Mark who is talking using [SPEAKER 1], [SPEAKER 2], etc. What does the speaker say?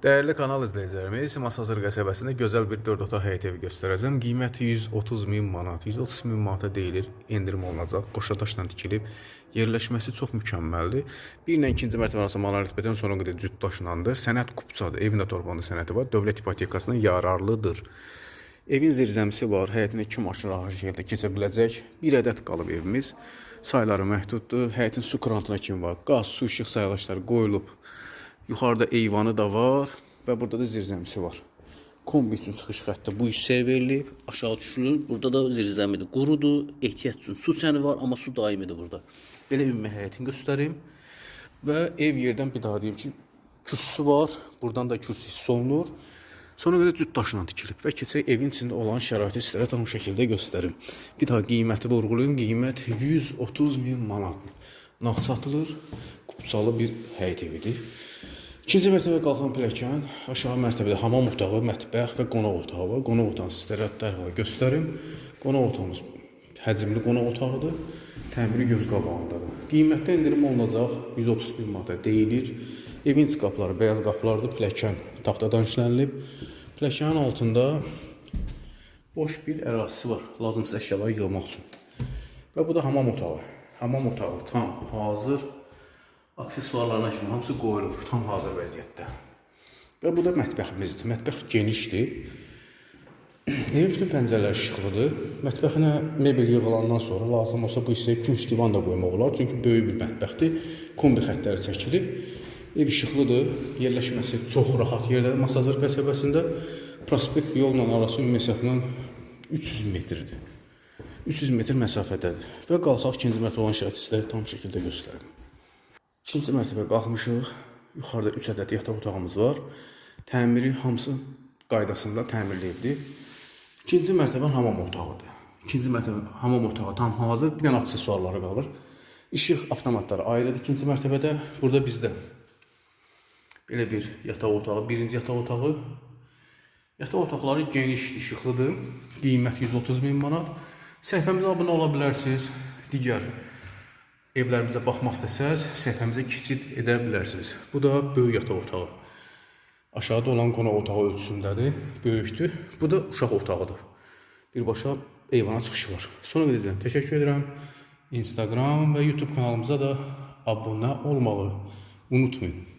[SPEAKER 1] Değerli kanal izləyicilərimiz, Masazır qəsəbəsində gözəl bir 4 otaq həyət evi göstərəcəm. Qiyməti 130 min manat, 130 min manata deyilir, endirim olunacaq. Qoşadaşla tikilib, yerləşməsi çox mükəmməldir. Bir ilə ikinci mərtəbə arası monolitbədən sonra qədər cüt daşınandır. Sənəd kupçadır, evin də torbanda sənədi var, dövlət ipotekasına yararlıdır. Evin zirzəmisi var, həyətinə 2 maşın rahat şəkildə keçə biləcək. Bir ədəd qalıb evimiz, sayları məhduddur. Həyətin su krantına kimi var, qaz, su, işıq sayğaçları qoyulub. Yuxarıda eyvanı da var və burada da zirzəmisi var. Kombi üçün çıxış xətti bu hissəyə verilib, aşağı düşülür. Burada da zirzəmidir, qurudur, ehtiyat üçün su çəni var, amma su daimidir burada. Belə ümumi həyətini göstərim. Və ev yerdən bir daha deyim ki, kürsüsü var, buradan da kürsü hiss olunur. Sonra qədər cüt daşla tikilib və keçək evin içində olan şəraiti sizlərə tam şəkildə göstərim. Bir daha qiyməti vurğulayım, qiymət 130 min manat. Nağd satılır, kupçalı bir həyət evidir. İkinci mərtəbə qalxan pilləkən, aşağı mərtəbədə hamam otağı, mətbəx və qonaq otağı var. Qonaq otağını sizlərə dərhal göstərim. Qonaq otağımız həcmli qonaq otağıdır. Təmiri göz qabağındadır. Qiymətdə endirim olunacaq 130 bin manata deyilir. Evin iç qapıları beyaz qapılardır. Pilləkən taxtadan işlənilib. Pilləkənin altında boş bir ərazisi var. Lazımsız əşyaları yığmaq üçün. Və bu da hamam otağı. Hamam otağı tam hazır. Aksesuarlarına kimi hamısı qoyulub, tam hazır vəziyyətdə. Və bu da mətbəximizdir. Mətbəx genişdir. Evin bütün pəncərələri işıqlıdır. Mətbəxinə mebel yığılandan sonra lazım olsa bu hissəyə künc divan da qoymaq olar. Çünki böyük bir mətbəxdir. Kombi xəttləri çəkilib. Ev işıqlıdır. Yerləşməsi çox rahat yerdədir. Masazır qəsəbəsində prospekt yolla arası ümumi məsafədən 300 metrdir. 300 metr məsafədədir. Və qalxaq ikinci mərtəbə olan şəraiti sizlərə tam şəkildə göstərim. İkinci mərtəbəyə qalxmışıq. Yuxarıda 3 ədəd yataq otağımız var. Təmiri hamısı qaydasında təmirli evdir. İkinci mərtəbə hamam otağıdır. İkinci mərtəbə hamam otağı tam hazır. Bir dənə aksesuarları qalır. İşıq avtomatları ayrıdır ikinci mərtəbədə. Burada bizdə belə bir yataq otağı, birinci yataq otağı. Yataq otaqları genişdir, işıqlıdır. Qiymət 130 min manat. Səhifəmizə abunə ola bilərsiniz. Digər evlərimizə baxmaq istəsəz, səhifəmizə keçid edə bilərsiniz. Bu da böyük yataq otağı. Aşağıda olan qonaq otağı ölçüsündədir, böyükdür. Bu da uşaq otağıdır. Birbaşa eyvana çıxışı var. Sonra gedəcəm. Təşəkkür edirəm. Instagram və YouTube kanalımıza da abunə olmağı unutmayın.